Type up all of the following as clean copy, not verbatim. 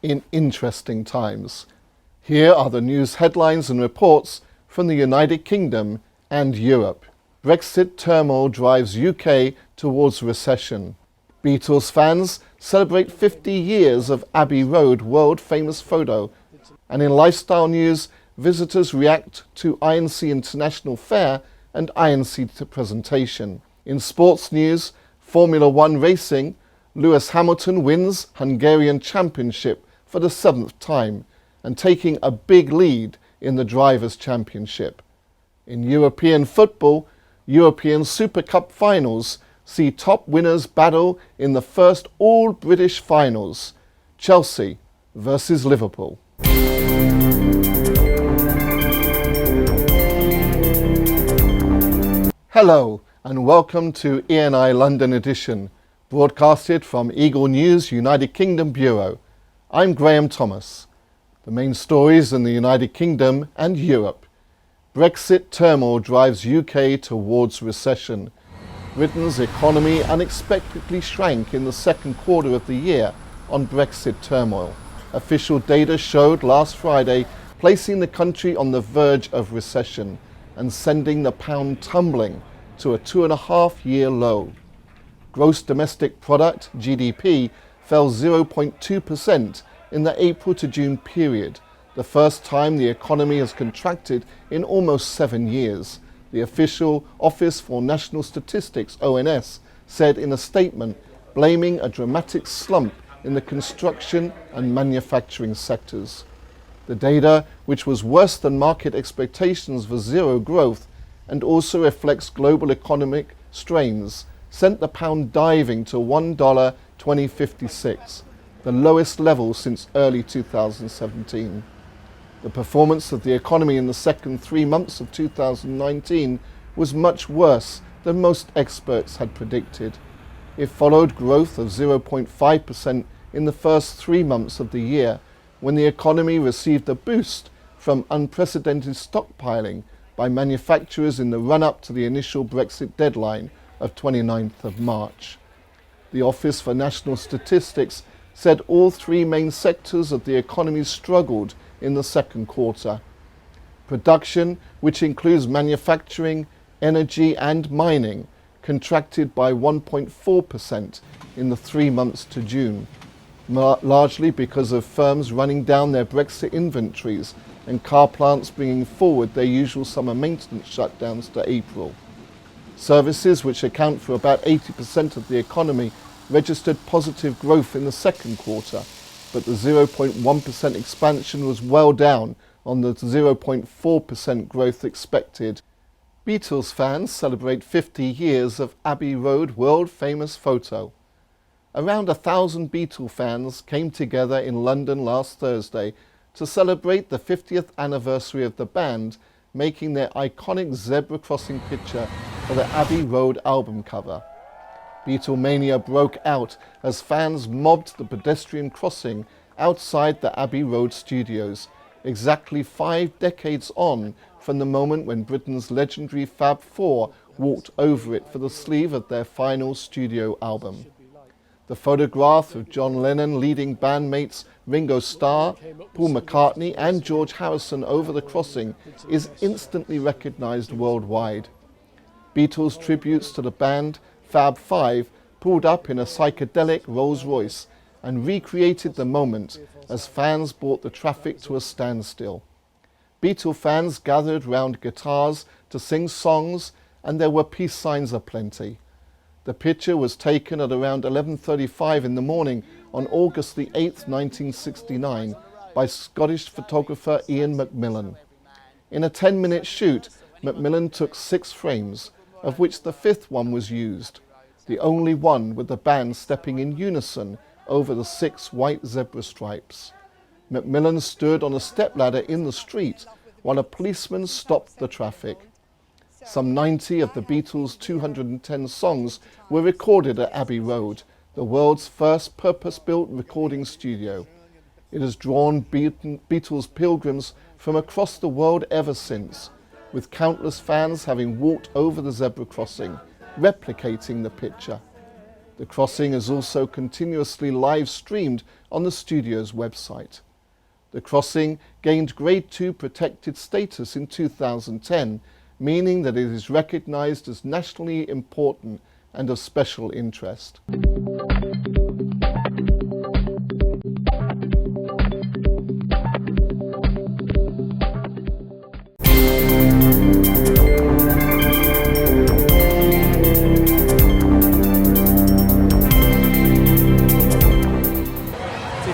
in interesting times. Here are the news headlines and reports from the United Kingdom and Europe. Brexit turmoil drives UK towards recession. Beatles fans celebrate 50 years of Abbey Road world-famous photo. And in lifestyle news, visitors react to INC International Fair and INC presentation. In sports news, Formula One racing, Lewis Hamilton wins Hungarian Championship for the 7th time and taking a big lead in the Drivers' Championship. In European football, European Super Cup finals see top winners battle in the first all-British finals, Chelsea versus Liverpool. Hello and welcome to ENI London edition, broadcasted from Eagle News United Kingdom Bureau. I'm Graham Thomas. The main stories in the United Kingdom and Europe. Brexit turmoil drives UK towards recession. Britain's economy unexpectedly shrank in the second quarter of the year on Brexit turmoil. Official data showed last Friday placing the country on the verge of recession and sending the pound tumbling to a 2.5-year low. Gross domestic product, GDP, fell 0.2% in the April to June period, the first time the economy has contracted in almost 7 years, the official Office for National Statistics, ONS, said in a statement, blaming a dramatic slump in the construction and manufacturing sectors. The data, which was worse than market expectations for zero growth and also reflects global economic strains, sent the pound diving to $1.2056, the lowest level since early 2017. The performance of the economy in the second 3 months of 2019 was much worse than most experts had predicted. It followed growth of 0.5% in the first 3 months of the year, when the economy received a boost from unprecedented stockpiling by manufacturers in the run-up to the initial Brexit deadline of 29th of March. The Office for National Statistics said all 3 main sectors of the economy struggled in the second quarter. Production, which includes manufacturing, energy and mining, contracted by 1.4% in the 3 months to June, largely because of firms running down their Brexit inventories and car plants bringing forward their usual summer maintenance shutdowns to April. Services, which account for about 80% of the economy, registered positive growth in the second quarter, but the 0.1% expansion was well down on the 0.4% growth expected. Beatles fans celebrate 50 years of Abbey Road world-famous photo. Around 1,000 Beatle fans came together in London last Thursday to celebrate the 50th anniversary of the band, making their iconic zebra crossing picture for the Abbey Road album cover. Beatlemania broke out as fans mobbed the pedestrian crossing outside the Abbey Road studios, exactly 5 decades on from the moment when Britain's legendary Fab Four walked over it for the sleeve of their final studio album. The photograph of John Lennon leading bandmates Ringo Starr, Paul McCartney and George Harrison over the crossing is instantly recognised worldwide. Beatles tributes to the band, Fab Five, pulled up in a psychedelic Rolls-Royce and recreated the moment as fans brought the traffic to a standstill. Beatle fans gathered round guitars to sing songs, and there were peace signs aplenty. The picture was taken at around 11:35 in the morning on August the 8th, 1969 by Scottish photographer Ian Macmillan. In a 10-minute shoot, Macmillan took 6 frames, of which the 5th one was used, the only one with the band stepping in unison over the 6 white zebra stripes. Macmillan stood on a stepladder in the street while a policeman stopped the traffic. Some 90 of the Beatles' 210 songs were recorded at Abbey Road, the world's first purpose-built recording studio. It has drawn Beatles pilgrims from across the world ever since, with countless fans having walked over the zebra crossing, replicating the picture. The crossing is also continuously live streamed on the studio's website. The crossing gained Grade 2 protected status in 2010, meaning that it is recognised as nationally important and of special interest.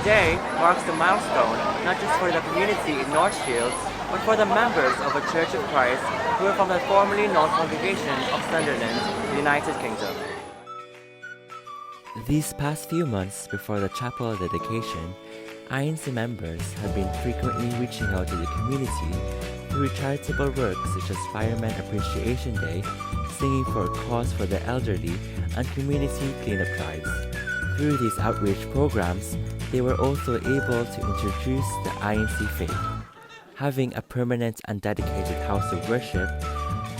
Today marks the milestone not just for the community in North Shields, but for the members of a Church of Christ who are from the formerly known congregation of Sunderland, United Kingdom. These past few months before the chapel dedication, INC members have been frequently reaching out to the community through charitable work such as Fireman Appreciation Day, singing for a cause for the elderly, and community cleanup drives. Through these outreach programs, they were also able to introduce the INC faith. Having a permanent and dedicated house of worship,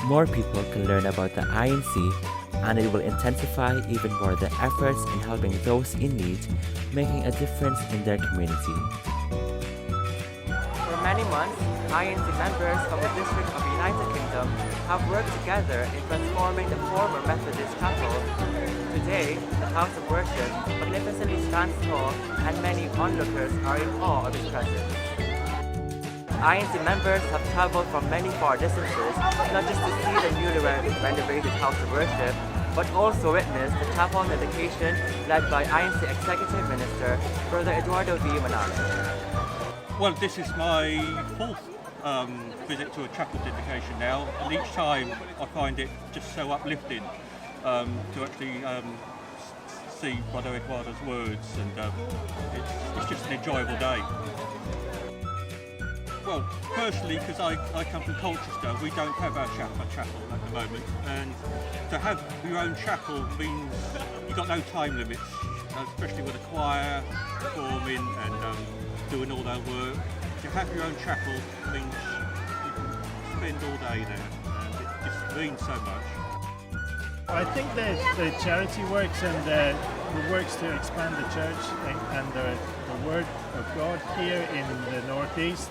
more people can learn about the INC, and it will intensify even more the efforts in helping those in need, making a difference in their community. For many months, INC members from the District of United Kingdom have worked together in transforming the former Methodist chapel. Today, the house of worship magnificently stands tall, and many onlookers are in awe of its presence. INC members have traveled from many far distances, not just to see the newly renovated house of worship, but also witness the chapel dedication led by INC Executive Minister, Brother Eduardo V. Manale. Well, this is my fourth visit to a chapel dedication now, and each time I find it just so uplifting to actually see Brother Eduardo's words, and it's just an enjoyable day. Well, personally, because I come from Colchester, we don't have a chapel at the moment, and to have your own chapel means you've got no time limits, especially with a choir performing and doing all their work. To have your own chapel means you can spend all day there, and it just means so much. I think the charity works and the works to expand the church and the Word of God here in the Northeast,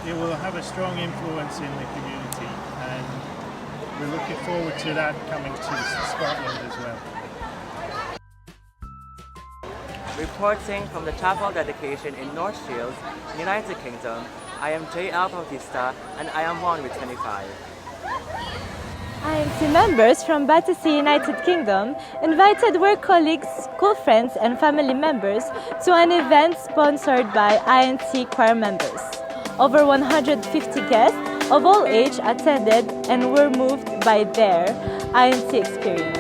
it will have a strong influence in the community, and we're looking forward to that coming to Scotland as well. Reporting from the chapel dedication in North Shields, United Kingdom, I am J.L. Bautista, and I am 1 with 25. INC members from Battersea, United Kingdom invited work colleagues, school friends and family members to an event sponsored by INC choir members. Over 150 guests of all age attended and were moved by their INC experience.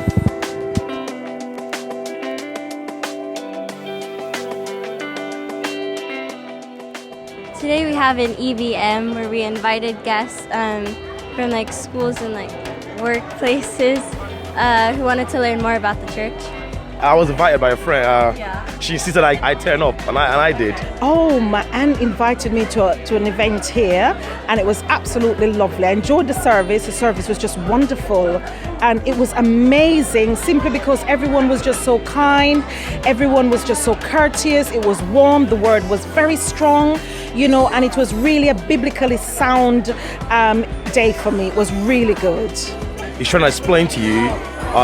Today we have an EVM where we invited guests from like schools and like workplaces who wanted to learn more about the church. I was invited by a friend. She insisted I turn up, and I did. Oh, my aunt invited me to an event here, and it was absolutely lovely. I enjoyed the service. The service was just wonderful, and it was amazing simply because everyone was just so kind. Everyone was just so courteous. It was warm. The word was very strong, you know, and it was really a biblically sound day for me. It was really good. He's trying to explain to you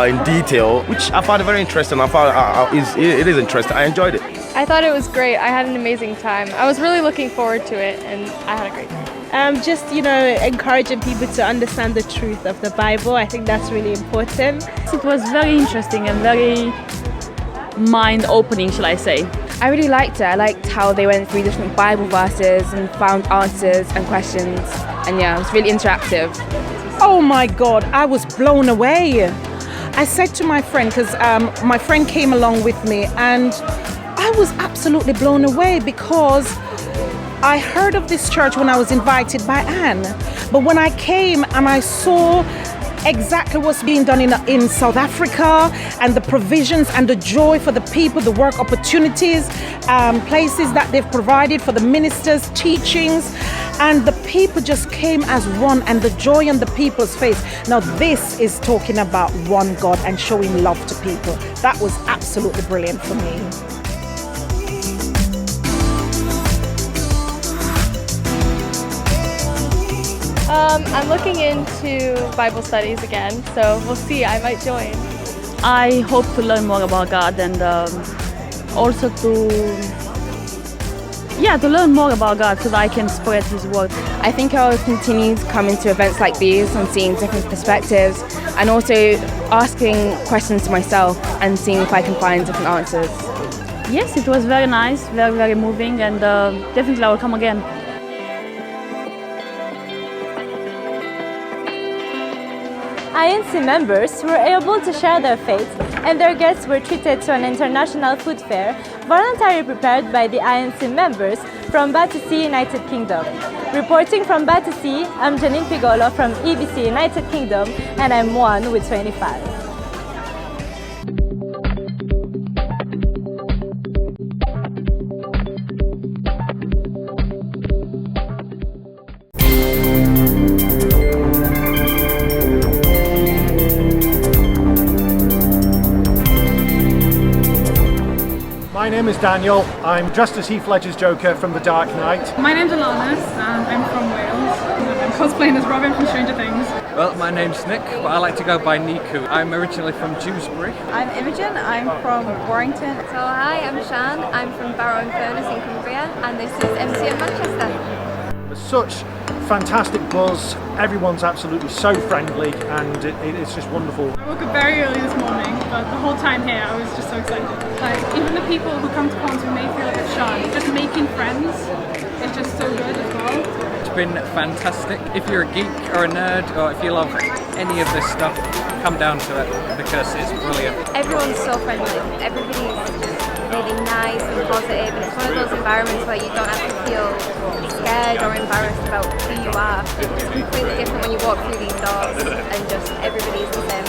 in detail, which I found very interesting. I found it is interesting. I enjoyed it. I thought it was great. I had an amazing time. I was really looking forward to it, and I had a great time. Just, you know, encouraging people to understand the truth of the Bible. I think that's really important. It was very interesting and very mind-opening, shall I say. I really liked it. I liked how they went through different Bible verses and found answers and questions. And yeah, it was really interactive. Oh my God, I was blown away. I said to my friend, because my friend came along with me, and I was absolutely blown away because I heard of this church when I was invited by Anne. But when I came and I saw exactly what's being done in South Africa, and the provisions and the joy for the people, the work opportunities, places that they've provided for the ministers, teachings, and the people just came as one, and the joy on the people's face. Now this is talking about one God and showing love to people. That was absolutely brilliant for me. I'm looking into Bible studies again, so we'll see, I might join. I hope to learn more about God and also to learn more about God so that I can spread His word. I think I'll continue coming to events like these and seeing different perspectives, and also asking questions to myself and seeing if I can find different answers. Yes, it was very nice, very, very moving, and definitely I will come again. INC members were able to share their faith, and their guests were treated to an international food fair voluntarily prepared by the INC members from Battersea, United Kingdom. Reporting from Battersea, I'm Janine Pigolo from EBC United Kingdom, and I'm one with 25. My name is Daniel. I'm dressed as Heath Ledger's Joker from The Dark Knight. My name's Alanis and I'm from Wales. I'm cosplaying as Robin from Stranger Things. Well, my name's Nick, but I like to go by Niku. I'm originally from Dewsbury. I'm Imogen, I'm from Warrington. So hi, I'm Shan, I'm from Barrow-in-Furness in Cumbria, and this is MCM Manchester. There's such fantastic buzz, everyone's absolutely so friendly, and it's just wonderful. I woke up very early this morning, but the whole time here I was just so excited. Like, even the people who come to cons who may feel a bit shy, just making friends is just so good as well. It's been fantastic. If you're a geek or a nerd, or if you love any of this stuff, come down to it because it's brilliant. Everyone's so friendly, everybody's really nice and positive, and it's one of those environments where you don't have to feel scared or embarrassed about who you are. It's completely different when you walk through these doors and just everybody's the same.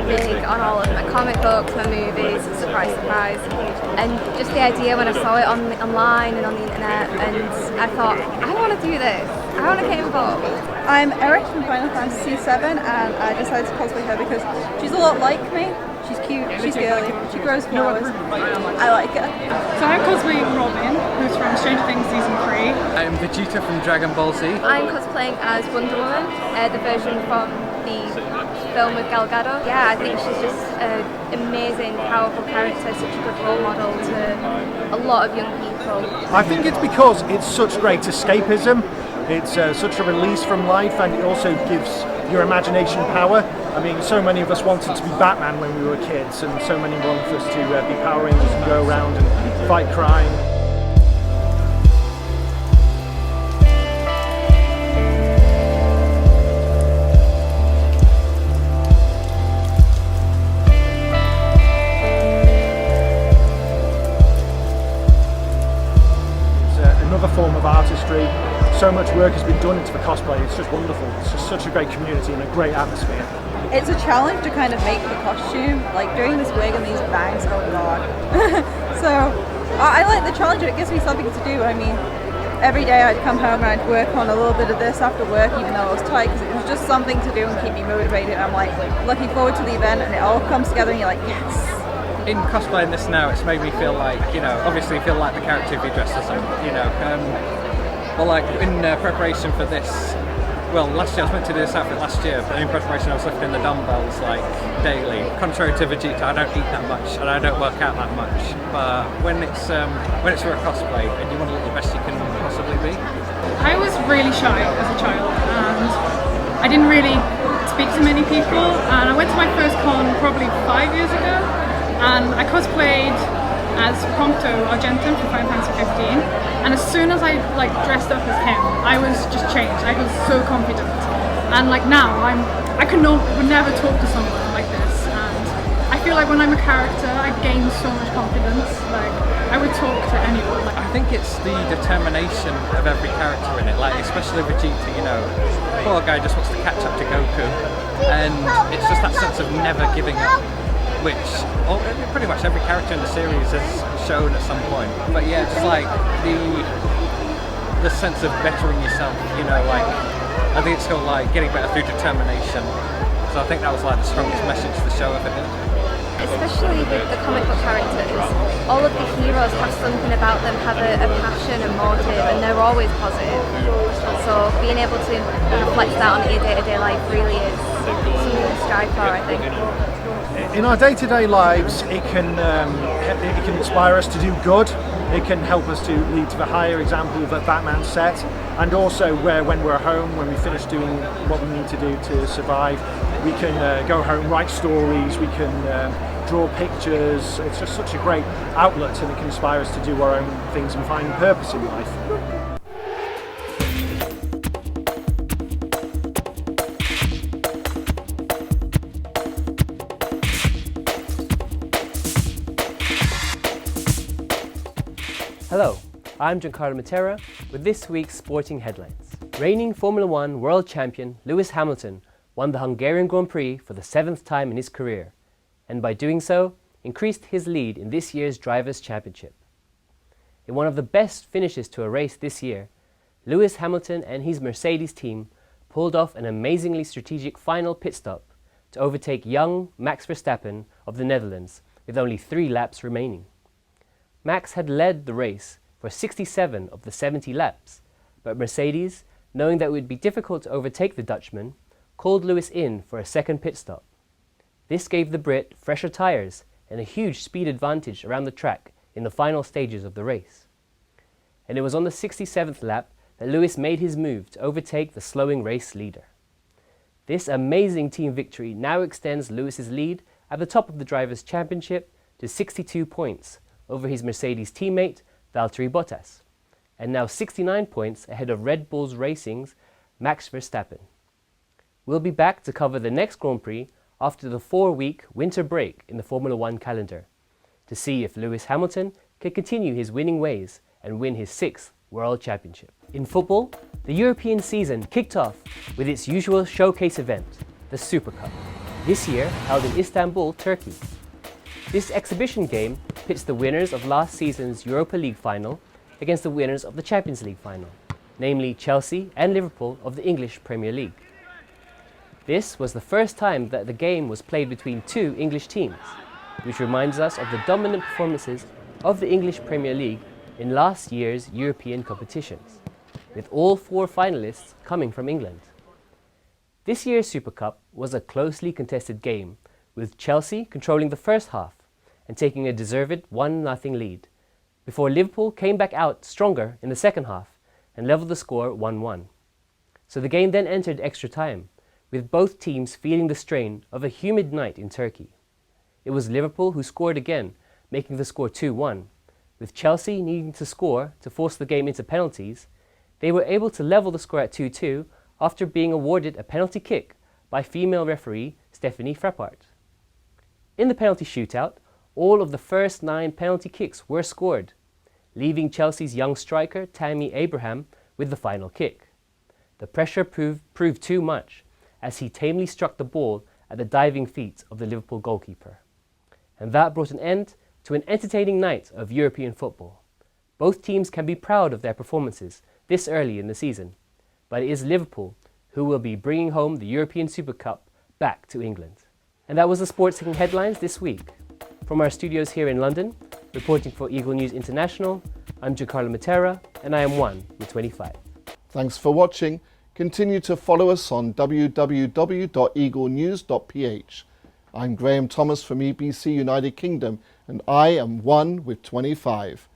Big on all of my comic books, my movies, surprise, surprise, and just the idea when I saw it online and on the internet, and I thought, I want to do this, I want to get involved. I'm Erin from Final Fantasy VII, and I decided to cosplay her because she's a lot like me. She's cute, she's girly, she grows flowers. I like her. So I'm cosplaying Robin, who's from Stranger Things Season 3. I'm Vegeta from Dragon Ball Z. I'm cosplaying as Wonder Woman, the version from the film with Gal Gadot. Yeah, I think she's just an amazing, powerful character, such a good role model to a lot of young people. I think it's because it's such great escapism. It's such a release from life, and it also gives your imagination power. I mean, so many of us wanted to be Batman when we were kids, and so many want us to be Power Rangers and go around and fight crime. It's another form of artistry. So much work has been done into the cosplay. It's just wonderful. It's just such a great community and a great atmosphere. It's a challenge to kind of make the costume, like doing this wig and these bangs, oh god. So I like the challenge, it gives me something to do. I mean, every day I'd come home and I'd work on a little bit of this after work, even though I was tired, because it was just something to do and keep me motivated. I'm like looking forward to the event, and it all comes together and you're like, yes. In cosplaying this now, it's made me feel like, obviously feel like the character if you dressed as them, But like in preparation for this, well, last year I was meant to do this outfit last year, but in preparation I was lifting the dumbbells like daily. Contrary to Vegeta, I don't eat that much and I don't work out that much. But when it's for a cosplay and you want to look the best you can possibly be. I was really shy as a child, and I didn't really speak to many people, and I went to my first con probably 5 years ago, and I cosplayed as Prompto Argentum from Final Fantasy 15, and as soon as I dressed up as him, I was just changed. I was so confident, and now would never talk to someone like this, and I feel like when I'm a character, I gain so much confidence. I would talk to anyone. I think it's the determination of every character in it, especially Vegeta, poor guy just wants to catch up to Goku, and it's just that sense of never giving up, which pretty much every character in the series has shown at some point. But yeah, just the sense of bettering yourself, I think it's called getting better through determination. So I think that was the strongest message the show ever did. Especially with the comic book characters, all of the heroes have something about them, have a passion and motive, and they're always positive. So being able to reflect that on your day-to-day life really is something to strive for, I think. In our day-to-day lives, it can inspire us to do good. It can help us to lead to the higher example that Batman set, and also when we're home, when we finish doing what we need to do to survive, we can go home, write stories, we can draw pictures. It's just such a great outlet, and it can inspire us to do our own things and find purpose in life. Hello, I'm Giancarlo Matera with this week's sporting headlines. Reigning Formula One world champion Lewis Hamilton won the Hungarian Grand Prix for the 7th time in his career, and by doing so, increased his lead in this year's Drivers' Championship. In one of the best finishes to a race this year, Lewis Hamilton and his Mercedes team pulled off an amazingly strategic final pit stop to overtake young Max Verstappen of the Netherlands with only 3 laps remaining. Max had led the race for 67 of the 70 laps, but Mercedes, knowing that it would be difficult to overtake the Dutchman, called Lewis in for a second pit stop. This gave the Brit fresher tyres and a huge speed advantage around the track in the final stages of the race. And it was on the 67th lap that Lewis made his move to overtake the slowing race leader. This amazing team victory now extends Lewis's lead at the top of the Drivers' Championship to 62 points over his Mercedes teammate Valtteri Bottas, and now 69 points ahead of Red Bull Racing's Max Verstappen. We'll be back to cover the next Grand Prix after the 4-week winter break in the Formula One calendar, to see if Lewis Hamilton can continue his winning ways and win his 6th World Championship. In football, the European season kicked off with its usual showcase event, the Super Cup, this year held in Istanbul, Turkey. This exhibition game pits the winners of last season's Europa League final against the winners of the Champions League final, namely Chelsea and Liverpool of the English Premier League. This was the first time that the game was played between 2 English teams, which reminds us of the dominant performances of the English Premier League in last year's European competitions, with all 4 finalists coming from England. This year's Super Cup was a closely contested game, with Chelsea controlling the first half and taking a deserved 1-0 lead, before Liverpool came back out stronger in the second half and levelled the score 1-1. So the game then entered extra time, with both teams feeling the strain of a humid night in Turkey. It was Liverpool who scored again, making the score 2-1. With Chelsea needing to score to force the game into penalties, they were able to level the score at 2-2 after being awarded a penalty kick by female referee Stephanie Frappart. In the penalty shootout, all of the first 9 penalty kicks were scored, leaving Chelsea's young striker Tammy Abraham with the final kick. The pressure proved too much, as he tamely struck the ball at the diving feet of the Liverpool goalkeeper. And that brought an end to an entertaining night of European football. Both teams can be proud of their performances this early in the season, but it is Liverpool who will be bringing home the European Super Cup back to England. And that was the Sports Headlines this week. From our studios here in London, reporting for Eagle News International, I'm Giancarlo Matera, and I am 1 with 25. Thanks for watching. Continue to follow us on www.eaglenews.ph. I'm Graham Thomas from EBC United Kingdom, and I am 1 with 25.